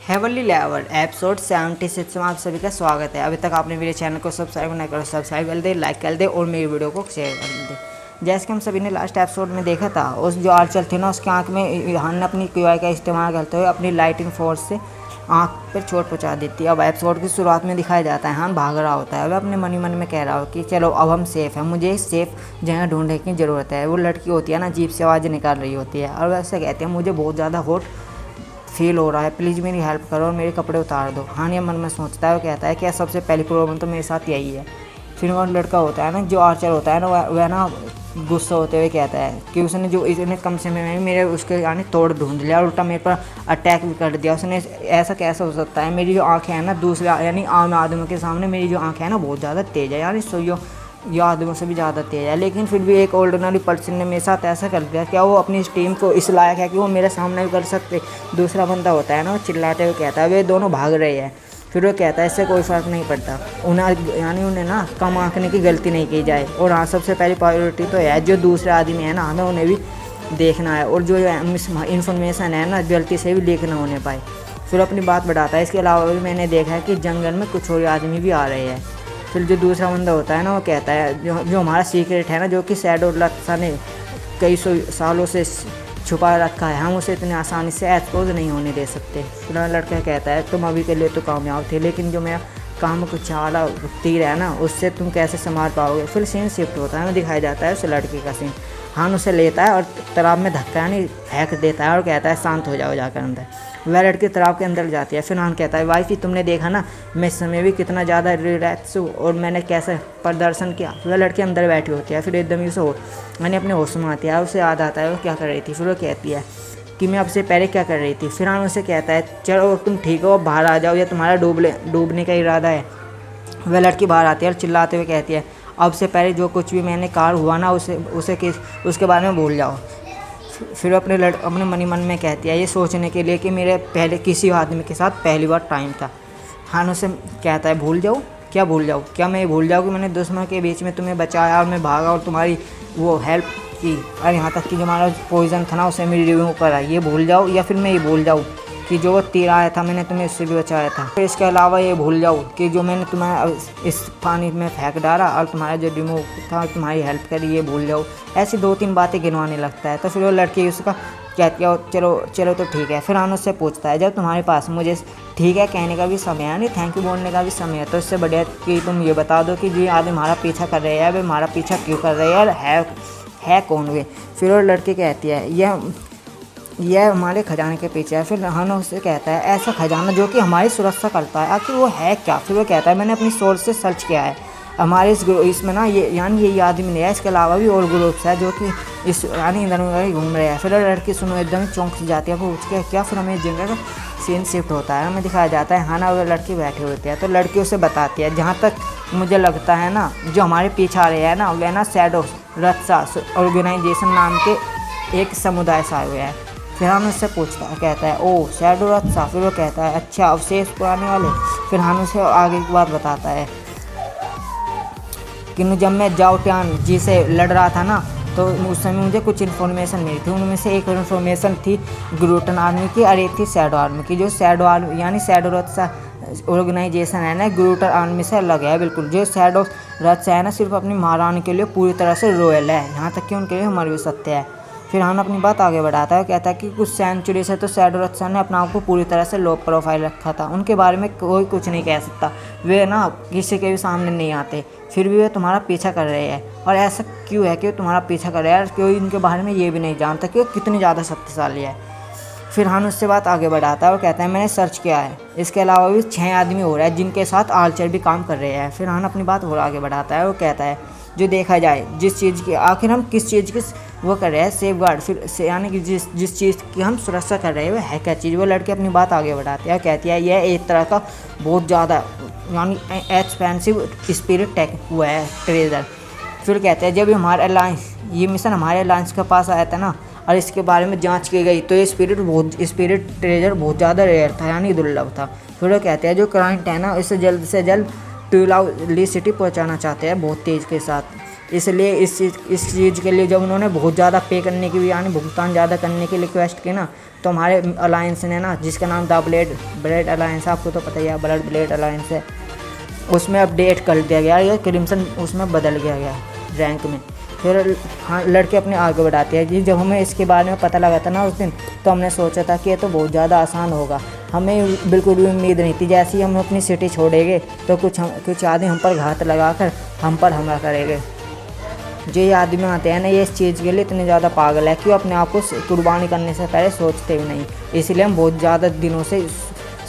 Heavenly level episode 76 में आप सभी का स्वागत है। अभी तक आपने मेरे चैनल को सब्सक्राइब नहीं करो, सब्सक्राइब कर दे, लाइक कर दे और मेरी वीडियो को शेयर कर दे। जैसे कि हम सभी ने लास्ट एपिसोड में देखा था, उस जो आर्चर थी ना, उसकी आंख में हान ने अपनी क्यूआई का इस्तेमाल करते हुए अपनी लाइटिंग फोर्स से आंख पर चोट पहुंचा देती है। अब एपिसोड की शुरुआत में दिखाया जाता है हान भाग रहा होता है। वह अपने मन ही मन में कह रहा हो कि चलो अब हम सेफ़ हैं, मुझे सेफ़ जगह ढूंढने की ज़रूरत है। वो लड़की होती है ना, जीप से आवाज़ निकाल रही होती है और वैसे कहती है मुझे बहुत ज़्यादा हॉट फील हो रहा है, प्लीज़ मेरी हेल्प करो और मेरे कपड़े उतार दो। हाँ, ये मन में सोचता है। वो कहता है कि सबसे पहली प्रॉब्लम तो मेरे साथ यही है। फिर वो लड़का होता है ना, जो आर्चर होता है ना, वह ना गुस्सा होते हुए कहता है कि उसने जो इतने कम समय में मेरे उसके यानी तोड़ ढूंढ लिया और उल्टा मेरे पर अटैक भी कर दिया। उसने ऐसा कैसे हो सकता है? मेरी जो आँखें हैं ना, दूसरे यानी आम आदमियों के सामने मेरी जो आँखें हैं ना बहुत ज़्यादा तेज़ है, यानी सोयो ये आदमियों से भी ज़्यादा तेज़ है। लेकिन फिर भी एक ऑर्डिनरी पर्सन ने मेरे साथ ऐसा कर दिया, क्या वो अपनी टीम को इस लायक है कि वो मेरे सामने भी कर सकते? दूसरा बंदा होता है ना, वो चिल्लाते हुए कहता है वे दोनों भाग रहे हैं। फिर वो कहता है इससे कोई फ़र्क नहीं पड़ता, उन्हें ना कम आंकने की गलती नहीं की जाए। और हाँ, सबसे पहली प्रायोरिटी तो है जो दूसरे आदमी है ना, हमें उन्हें भी देखना है और जो इन्फॉर्मेशन है ना गलती से भी लीक ना होने पाए। फिर अपनी बात बढ़ाता है, इसके अलावा भी मैंने देखा है कि जंगल में कुछ और आदमी भी आ रहे हैं। फिर जो दूसरा बंदा होता है ना, वो कहता है जो हमारा सीक्रेट है ना, जो कि शैडो लट्सा ने कई सौ सालों से छुपा रखा है, हम उसे इतनी आसानी से एक्सपोज नहीं होने दे सकते। फिर लड़का कहता है तुम अभी के लिए तो कामयाब थे, लेकिन जो मेरा काम कुछ चाला तीर है ना, उससे तुम कैसे संभाल पाओगे? फिर सीन शिफ्ट होता है ना, दिखाया जाता है उस लड़के का सीन। हान उसे लेता है और तालाब में धक्का यानी फेंक देता है और कहता है शांत हो जाओ जाकर अंदर। वह लड़की तालाब के अंदर जाती है। फिर हान कहता है वाइफी तुमने देखा ना मैं इस समय भी कितना ज़्यादा रिलैक्स हूँ और मैंने कैसे प्रदर्शन किया। वह लड़की अंदर बैठी होती है। फिर एकदम ही उसे मैंने अपने होश में आती है, उसे याद आता है वो क्या कर रही थी। फिर वो कहती है कि मैं आपसे पहले क्या कर रही थी। फिर हान उसे कहता है चलो तुम ठीक हो, बाहर आ जाओ या तुम्हारा डूबने का इरादा है। वह लड़की बाहर आती है और चिल्लाते हुए कहती है अब से पहले जो कुछ भी मैंने कार हुआ ना उसके बारे में भूल जाओ। फिर अपने मन ही मन में कहती है ये सोचने के लिए कि मेरे पहले किसी आदमी के साथ पहली बार टाइम था। हान उसे कहता है भूल जाऊँ? क्या भूल जाऊँ? क्या मैं भूल जाऊँ कि मैंने दुश्मन के बीच में तुम्हें बचाया और मैं भागा और तुम्हारी वो हेल्प की और यहाँ तक कि जो हमारा पॉइजन था ना उसे मेरी रिव्यू करा, ये भूल जाऊँ? या फिर मैं ये भूल जाऊँ कि जो वो तीर आया था मैंने तुम्हें उससे भी बचाया था? फिर इसके अलावा ये भूल जाऊँ कि जो मैंने तुम्हें इस पानी में फेंक डाला और तुम्हारा जो रिमूव था तुम्हारी हेल्प करी, ये भूल जाऊँ? ऐसी 2-3 बातें गिनवाने लगता है। तो फिर वो लड़की उसका कहती है चलो तो ठीक है। फिर हान उससे पूछता है जब तुम्हारे पास मुझे ठीक है कहने का भी समय है, नहीं थैंक यू बोलने का भी समय है, तो इससे बढ़िया कि तुम ये बता दो कि जो आदमी हमारा पीछा कर रहे हैं वे हमारा पीछा क्यों कर रहे हैं और है कौन वे? फिर वो लड़की कहती है यह हमारे खजाने के पीछे है। फिर हान उससे कहता है ऐसा खजाना जो कि हमारी सुरक्षा करता है, आखिर वो है क्या? फिर वो कहता है मैंने अपनी सोर्स से सर्च किया है, हमारे इसमें ना ये आदमी नहीं है, इसके अलावा भी और ग्रुप्स है जो कि इस यानी इधर उधर घूम रहे हैं। फिर लड़की सुनो एकदम चौंक सी जाती है, वो पूछ के क्या? फिर हमें जगह का सीन शिफ्ट होता है, हमें दिखाया जाता है हाना और लड़की बैठे होते हैं। तो लड़की उसे बताती है जहाँ तक मुझे लगता है ना जो हमारे पीछे आ रहे हैं ना वह ना शैडो रत्सा ऑर्गेनाइजेशन नाम के एक समुदाय से आए हुए हैं। फिर हान उससे पूछता है, कहता है ओ शैडो रत्सा। फिर वो कहता है अच्छा अवशेष पुराने वाले। फिर हान उसे आगे की बात बताता है कि जब मैं जाओ ट्यान जी से लड़ रहा था ना तो उस समय मुझे कुछ इन्फॉर्मेशन मिली थी। उनमें से एक इन्फॉर्मेशन थी ग्लूटन आर्मी की और एक थी शैडो आर्मी की। जो शैडो आर्मी यानी शैडो रत्सा ऑर्गेनाइजेशन है ना ग्लूटन आर्मी से अलग है बिल्कुल। जो शैडो रत्सा है ना सिर्फ अपनी महारानी के लिए पूरी तरह से रॉयल है, यहाँ तक कि उनके लिए मर भी सकते हैं। फिर हान अपनी बात आगे बढ़ाता है, कहता है कि कुछ सेंचुरी से तो शैडो रत्सा ने अपने आप को पूरी तरह से लो प्रोफाइल रखा था, उनके बारे में कोई कुछ नहीं कह सकता, वे ना किसी के भी सामने नहीं आते, फिर भी वे तुम्हारा पीछा कर रहे हैं। और ऐसा क्यों है कि वो तुम्हारा पीछा कर रहे हैं? कोई उनके बारे में ये भी नहीं जानता कि वो कितनी ज़्यादा शक्तिशाली है। फिर हान उससे बात आगे बढ़ाता है और कहता है मैंने सर्च किया है, इसके अलावा भी 6 आदमी हो रहा है जिनके साथ आर्चर भी काम कर रहे हैं। फिर हान अपनी बात और आगे बढ़ाता है और कहता है जो देखा जाए जिस चीज़ की आखिर हम किस चीज़ की वो कर रहे हैं सेफ गार्ड, फिर यानी कि जिस चीज़ की हम सुरक्षा कर रहे हैं वो है क्या चीज़? वो लड़के अपनी बात आगे बढ़ाती है, कहती है यह एक तरह का बहुत ज़्यादा यानी एक्सपेंसिव स्पिरिट टेक हुआ है ट्रेजर। फिर कहते हैं जब ये मिशन हमारे अलायंस के पास आया था ना और इसके बारे में जांच की गई तो ये स्पिरिट ट्रेजर बहुत ज़्यादा रेयर था यानी दुर्लभ था। फिर वो कहते हैं जो क्लाइंट है ना इसे जल्द से जल्द ट्यूलाउली सिटी पहुँचाना चाहते हैं बहुत तेज़ के साथ। इसलिए इस चीज़ के लिए जब उन्होंने बहुत ज़्यादा पे करने की, यानी भुगतान ज़्यादा करने की रिक्वेस्ट की ना, तो हमारे अलायंस ने ना, जिसका नाम द ब्लेड अलायंस, आपको तो पता ही है, ब्लेड अलायंस है, उसमें अपडेट कर दिया गया, या क्रिम्सन उसमें बदल गया रैंक में। फिर हाँ, लड़के अपने आगे बढ़ाते हैं जी। जब हमें इसके बारे में पता लगा था ना उस दिन, तो हमने सोचा था कि ये तो बहुत ज़्यादा आसान होगा। हमें बिल्कुल भी उम्मीद नहीं थी। जैसे ही हम अपनी सिटी छोड़ेंगे तो कुछ आदमी हम पर घात लगाकर हम पर हमला करेंगे। जो ये आदमी आते हैं ना, ये इस चीज़ के लिए इतने ज़्यादा पागल है कि वो अपने आप को कुर्बानी करने से पहले सोचते भी नहीं। इसलिए हम बहुत ज़्यादा दिनों से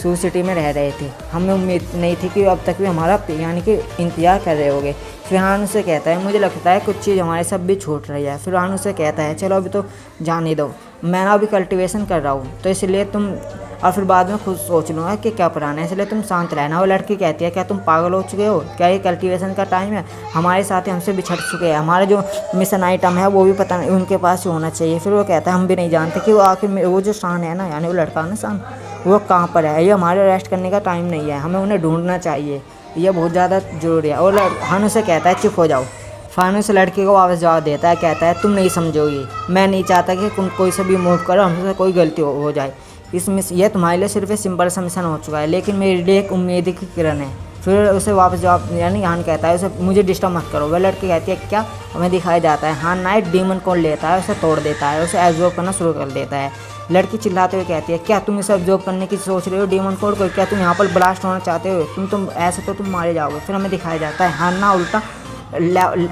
सू सिटी में रह रहे थे। हमें उम्मीद नहीं थी कि अब तक भी हमारा यानी कि इंतज़ार कर रहे होगे। फिरहान उसे कहता है, मुझे लगता है कुछ चीज़ हमारे सब भी छूट रही है। फिरहान उसे कहता है, चलो अभी तो जाने दो, मैं ना अभी कल्टीवेशन कर रहा हूँ, तो इसलिए तुम, और फिर बाद में खुद सोच लूँगा कि क्या पुराना है, इसलिए तुम शांत रहना। वो लड़की कहती है, क्या तुम पागल हो चुके हो? क्या ये कल्टीवेशन का टाइम है? हमारे साथ हमसे बिछड़ चुके हैं, हमारे जो मिशन आइटम है वो भी पता नहीं उनके पास ही होना चाहिए। फिर वो कहता है, हम भी नहीं जानते कि वो आखिर वो जो शान है ना, यानी वो लड़का ना शान, वो कहाँ पर है। ये हमारे रेस्ट करने का टाइम नहीं है, हमें उन्हें ढूंढना चाहिए, ये बहुत ज़्यादा ज़रूरी है। और हान उसे कहता है, चुप हो जाओ। फानूस लड़के को वापस जवाब देता है, कहता है, तुम नहीं समझोगी, मैं नहीं चाहता कि तुम कोई से भी मूव करो, हमसे कोई गलती हो जाए। यह तुम्हारे लिए सिर्फ एक सिंपल सा मिशन हो चुका है, लेकिन मेरे लिए एक उम्मीद की किरण है। फिर उसे वापस जवाब, यानी हान कहता है, उसे मुझे डिस्टर्ब मत करो। वह लड़की कहती है, क्या? हमें दिखाया जाता है हान नाइट डीमन को लेता है, उसे तोड़ देता है, उसे एब्जॉर्ब करना शुरू कर देता है। लड़की चिल्लाते हुए कहती है, क्या तुम इसे एब्जॉर्ब करने की सोच रहे हो डीमन कोड को? क्या तुम यहाँ पर ब्लास्ट होना चाहते हो? तुम ऐसे तो तुम मारे जाओगे। फिर हमें दिखाया जाता है हान ना उल्टा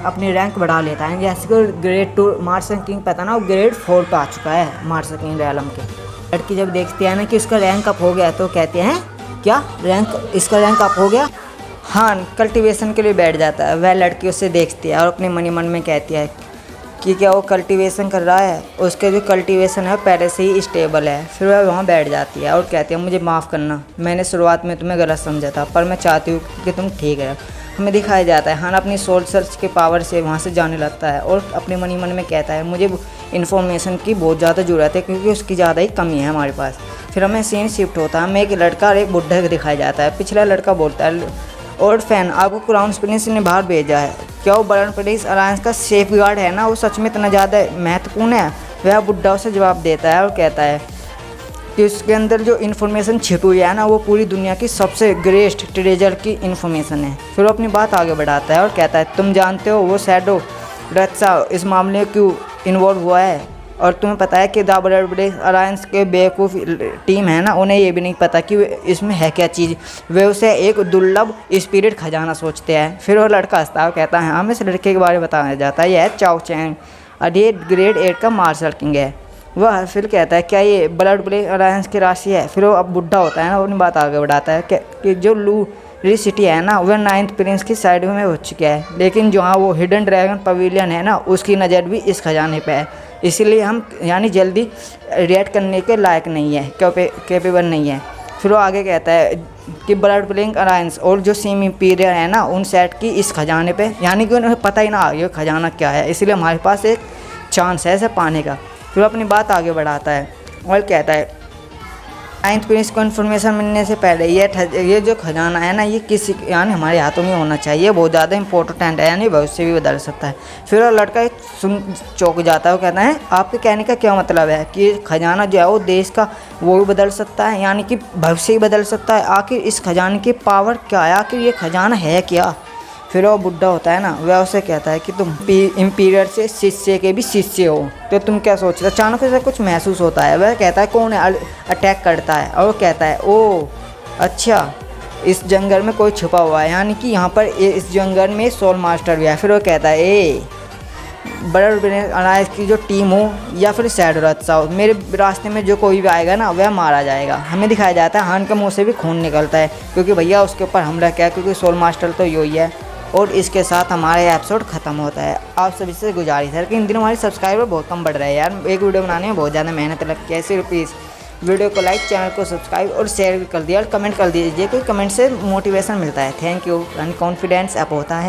अपनी रैंक बढ़ा लेता है। जैसे कि ग्रेड 2 मार्सन किंग पता ना, वो ग्रेड 4 पे आ चुका है मार्सन किंग रैलम के। लड़की जब देखती है ना कि उसका रैंक अप हो गया, तो कहते हैं, क्या इसका रैंक अप हो गया? हाँ, कल्टीवेशन के लिए बैठ जाता है। वह लड़की उसे देखती है और अपने मन में कहती है कि क्या वो कल्टीवेशन कर रहा है, उसके जो कल्टीवेशन है पहले से ही स्टेबल है। फिर वह वहाँ बैठ जाती है और कहती है, मुझे माफ़ करना, मैंने शुरुआत में तुम्हें गलत समझा था, पर मैं चाहती हूँ कि तुम ठीक रहो। हमें दिखाया जाता है हान अपनी सोल सर्च के पावर से वहाँ से जाने लगता है और अपने मन में कहता है, मुझे इन्फॉर्मेशन की बहुत ज़्यादा ज़रूरत है, क्योंकि उसकी ज़्यादा ही कमी है हमारे पास। फिर हमें सीन शिफ्ट होता है, हमें एक लड़का और एक बुढ़ा दिखाया जाता है। पिछला लड़का बोलता है, ओल्ड फैन, आपको क्राउन प्रिंस ने बाहर भेजा है, क्या वो ब्लड प्रिंस अलायंस का सेफ गार्ड है ना, वो सच में इतना ज़्यादा महत्वपूर्ण है? वह बुढ़ा उसे जवाब देता है और कहता है कि उसके अंदर जो इन्फॉर्मेशन छिपी हुई है ना, वो पूरी दुनिया की सबसे ग्रेट ट्रेजर की इन्फॉर्मेशन है। फिर वो अपनी बात आगे बढ़ाता है और कहता है, तुम जानते हो वो शैडो रत्सा इस मामले में क्यों इन्वॉल्व हुआ है? और तुम्हें पता है कि द ब्लड अलायंस के बेवकूफ़ टीम है ना, उन्हें ये भी नहीं पता कि इसमें है क्या चीज़। वे उसे एक दुर्लभ स्पिरिट खजाना सोचते हैं। फिर वो लड़का हंसता है, कहता है, हमें इस लड़के के बारे में बताया जाता है, यह है चाओ चैंग, ग्रेड 8 का मार्शल किंग है। वह फिर कहता है, क्या ये ब्लड अलायंस की राशि है? फिर वो अब बुढ़ा होता है ना, अपनी बात आगे बढ़ाता है कि जो लूरी सिटी है ना, वह 9th प्रिंस की साइड में हो चुका है, लेकिन जहाँ वो हिडन ड्रैगन पवेलियन है ना, उसकी नज़र भी इस खजाने पे है, इसीलिए हम यानी जल्दी रिएक्ट करने के लायक नहीं है, कैपेबल नहीं है। फिर वो आगे कहता है कि ब्लड अलायंस और जो सेमी इंपीरियर है ना, उन सेट की इस खजाने पे, यानी कि उन्हें पता ही ना ये खजाना क्या है, इसलिए हमारे पास एक चांस है इसे पाने का। फिर वो अपनी बात आगे बढ़ाता है और कहता है, 9th प्रिंस को इन्फॉर्मेशन मिलने से पहले ये जो खजाना है ना, ये किसी यानी हमारे हाथों में होना चाहिए, बहुत ज़्यादा इंपॉर्टेंट है, यानी भविष्य भी बदल सकता है। फिर वो लड़का सुन चौंक जाता है, वो कहता है, आपके कहने का क्या मतलब है कि खजाना जो है वो देश का वो भी बदल सकता है, यानी कि भविष्य भी बदल सकता है? आखिर इस खजाने की पावर क्या है? आखिर ये खजाना है क्या? फिर वो बुढ़ा होता है ना, वह उसे कहता है कि तुम इंपीरियर से शिष्य के भी शिष्य हो, तो तुम क्या सोचते हो? अचानक उसे कुछ महसूस होता है। वह कहता है, कौन अटैक करता है? और वो कहता है, ओ अच्छा, इस जंगल में कोई छुपा हुआ है, यानी कि यहाँ पर इस जंगल में सोल मास्टर भी है। फिर वो कहता है, ए ब्लड अलायंस की जो टीम हो या फिर शैडो रत्सा हो, मेरे रास्ते में जो कोई भी आएगा ना, वह मारा जाएगा। हमें दिखाया जाता है हान के मुँह से भी खून निकलता है, क्योंकि भैया उसके ऊपर हमला किया, क्योंकि सोल मास्टर तो यही है। और इसके साथ हमारा एपिसोड ख़त्म होता है। आप सभी से गुजारिश है कि इन दिनों हमारे सब्सक्राइबर बहुत कम बढ़ रहे हैं यार, एक वीडियो बनाने में बहुत ज़्यादा मेहनत लगती है। ऐसे प्लीज़ वीडियो को लाइक, चैनल को सब्सक्राइब और शेयर भी कर दिया और कमेंट कर दीजिए, कोई कमेंट से मोटिवेशन मिलता है। Thank you. कॉन्फिडेंस अप होता है।